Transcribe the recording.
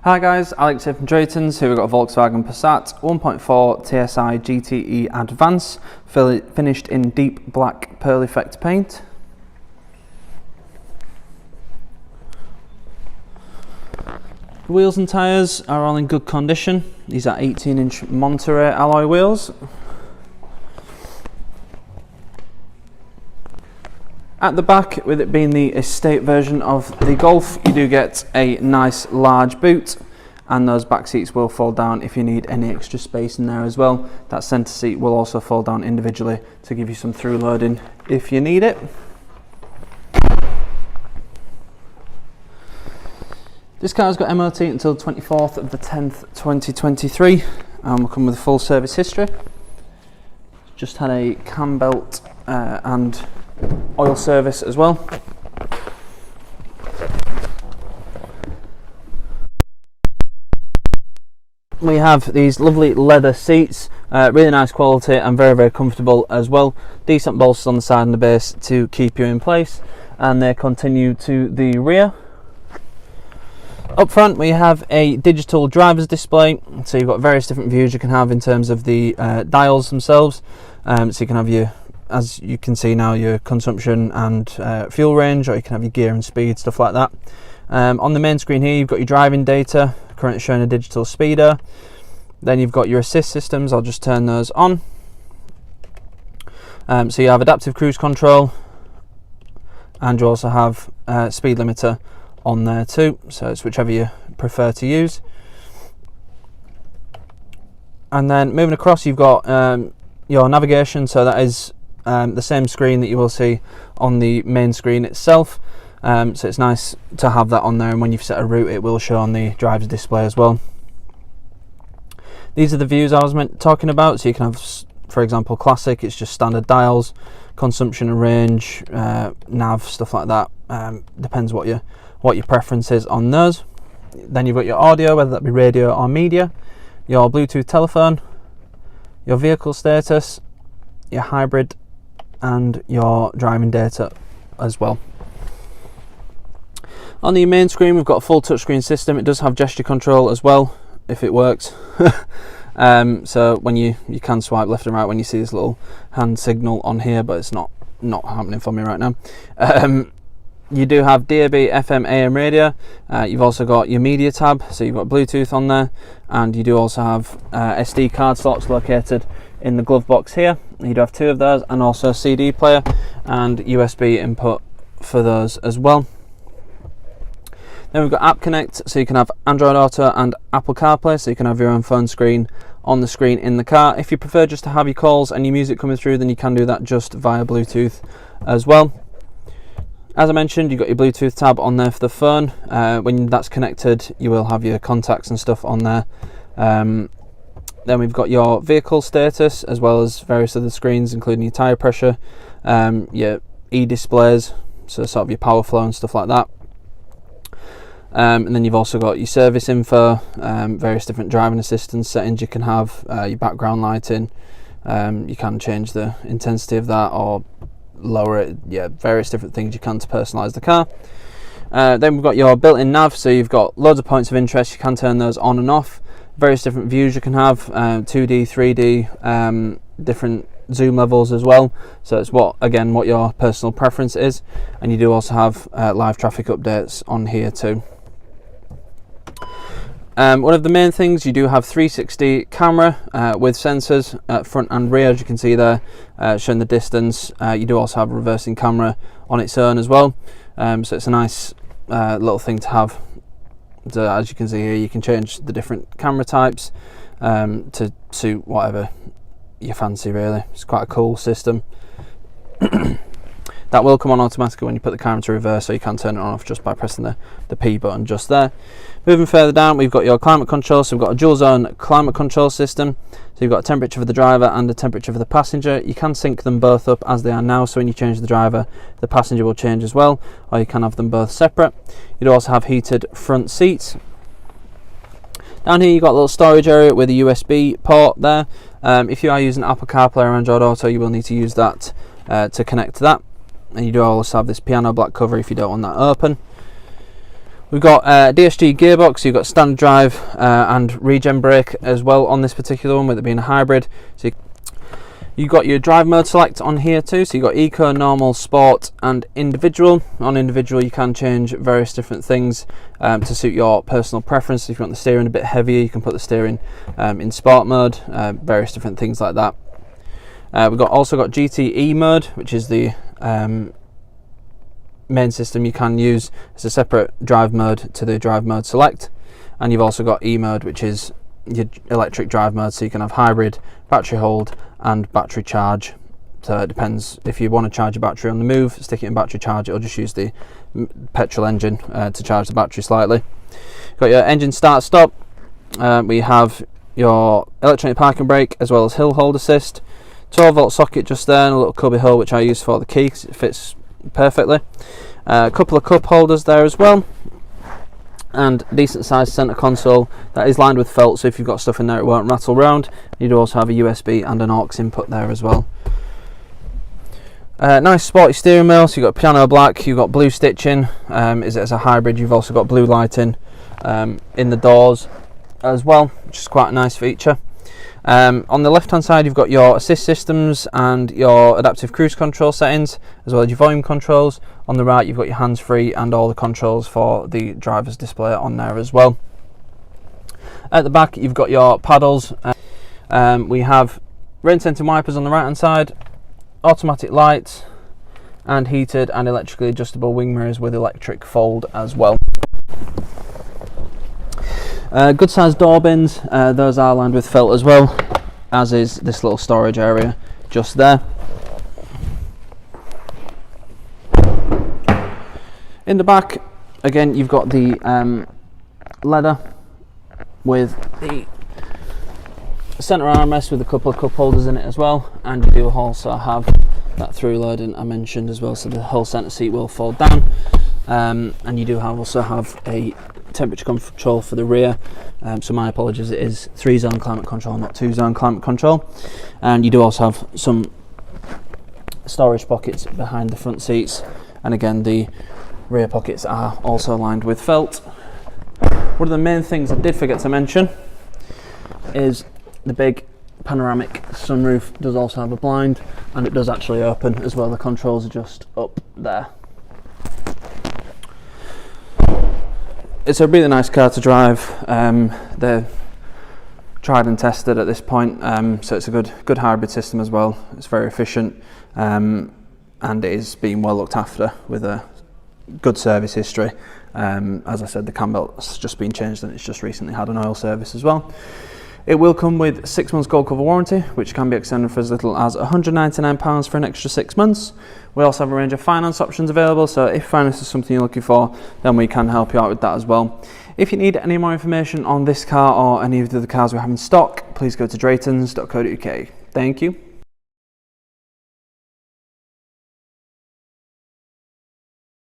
Hi guys, Alex here from Drayton's. Here we've got a Volkswagen Passat 1.4 TSI GTE Advance, finished in deep black pearl effect paint. The wheels and tyres are all in good condition. These are 18-inch Monterey alloy wheels. At the back, with it being the estate version of the Golf, you do get a nice large boot, and those back seats will fold down if you need any extra space in there as well. That centre seat will also fold down individually to give you some through loading if you need it. This car's got MOT until 24th of the 10th 2023, and will come with a full service history. Just had a cam belt and oil service as well. We have these lovely leather seats, really nice quality and very comfortable as well. Decent bolsters on the side and the base to keep you in place, and they continue to the rear. Up front we have a digital driver's display, so you've got various different views you can have in terms of the dials themselves. So you can have your, as you can see now, your consumption and fuel range, or you can have your gear and speed, stuff like that. On the main screen here you've got your driving data, currently showing a digital speedo. Then you've got your assist systems. I'll just turn those on. So you have adaptive cruise control, and you also have speed limiter on there too, so it's whichever you prefer to use. And then moving across, you've got your navigation, so that is the same screen that you will see on the main screen itself. So it's nice to have that on there, and when you've set a route it will show on the driver's display as well. These are the views I was talking about, so you can have, for example, classic, it's just standard dials, consumption and range, nav, stuff like that. Depends what your preference is on those. Then you've got your audio, whether that be radio or media, your Bluetooth telephone, your vehicle status, your hybrid, and your driving data as well. On the main screen we've got a full touchscreen system. It does have gesture control as well, if it works. So when you can swipe left and right when you see this little hand signal on here, but it's not happening for me right now. You do have DAB, FM, AM radio. You've also got your media tab, so you've got Bluetooth on there, and you do also have SD card slots located in the glove box here. You do have two of those, and also a CD player and USB input for those as well. Then we've got App Connect, so you can have Android Auto and Apple CarPlay, so you can have your own phone screen on the screen in the car. If you prefer just to have your calls and your music coming through, then you can do that just via Bluetooth as well. As I mentioned, you've got your Bluetooth tab on there for the phone. When that's connected, you will have your contacts and stuff on there. Then we've got your vehicle status, as well as various other screens, including your tyre pressure, your e-displays, so sort of your power flow and stuff like that. And then you've also got your service info, various different driving assistance settings you can have, your background lighting. You can change the intensity of that or lower it, various different things you can to personalise the car. Then we've got your built-in nav, so you've got loads of points of interest. You can turn those on and off. Various different views you can have, 2D, 3D, different zoom levels as well, so it's what your personal preference is. And you do also have live traffic updates on here too. One of the main things, you do have 360 camera with sensors front and rear, as you can see there, showing the distance. You do also have a reversing camera on its own as well, so it's a nice little thing to have. So as you can see here, you can change the different camera types to suit whatever you fancy, really. It's quite a cool system. That will come on automatically when you put the car into reverse, so you can turn it on off just by pressing the P button just there. Moving further down, we've got your climate control, so we've got a dual zone climate control system. So you've got a temperature for the driver and a temperature for the passenger. You can sync them both up as they are now, so when you change the driver, the passenger will change as well, or you can have them both separate. You'd also have heated front seats. Down here you've got a little storage area with a USB port there. If you are using Apple CarPlay or Android Auto, you will need to use that to connect to that. And you do also have this piano black cover if you don't want that open. We've got DSG gearbox, you've got standard drive and regen brake as well on this particular one, with it being a hybrid. So you've got your drive mode select on here too, so you've got eco, normal, sport and individual. On individual you can change various different things to suit your personal preference. If you want the steering a bit heavier, you can put the steering in sport mode, various different things like that. We've also got GTE mode, which is the main system you can use as a separate drive mode to the drive mode select. And you've also got E mode, which is your electric drive mode, so you can have hybrid, battery hold and battery charge. So it depends, if you want to charge your battery on the move, stick it in battery charge, it'll just use the petrol engine to charge the battery slightly. Got your engine start stop, we have your electronic parking brake as well as hill hold assist, 12 volt socket just there, and a little cubby hole which I use for the key because it fits perfectly. A couple of cup holders there as well, and decent sized centre console that is lined with felt, so if you've got stuff in there it won't rattle around. You do also have a USB and an aux input there as well. Nice sporty steering wheel, so you've got piano black, you've got blue stitching, as a hybrid. You've also got blue lighting in the doors as well, which is quite a nice feature. On the left hand side you've got your assist systems and your adaptive cruise control settings, as well as your volume controls. On the right you've got your hands free and all the controls for the driver's display on there as well. At the back you've got your paddles. We have rain sensing wipers on the right hand side, automatic lights and heated and electrically adjustable wing mirrors with electric fold as well. Good sized door bins, those are lined with felt as well, as is this little storage area just there. In the back again you've got the leather with the centre armrest with a couple of cup holders in it as well, and you do also have that through loading I mentioned as well, so the whole centre seat will fold down. And you do also have a temperature control for the rear, so my apologies, it is 3-zone climate control, not 2-zone climate control. And you do also have some storage pockets behind the front seats, and again the rear pockets are also lined with felt. One of the main things I did forget to mention is the big panoramic sunroof does also have a blind, and it does actually open as well. The controls are just up there. It's a really nice car to drive. They're tried and tested at this point, so it's a good hybrid system as well. It's very efficient, and it is being well looked after with a good service history. As I said, the cam belt's just been changed and it's just recently had an oil service as well. It will come with 6 months gold cover warranty, which can be extended for as little as £199 for an extra 6 months. We also have a range of finance options available, so if finance is something you're looking for, then we can help you out with that as well. If you need any more information on this car or any of the other cars we have in stock, please go to draytons.co.uk. Thank you.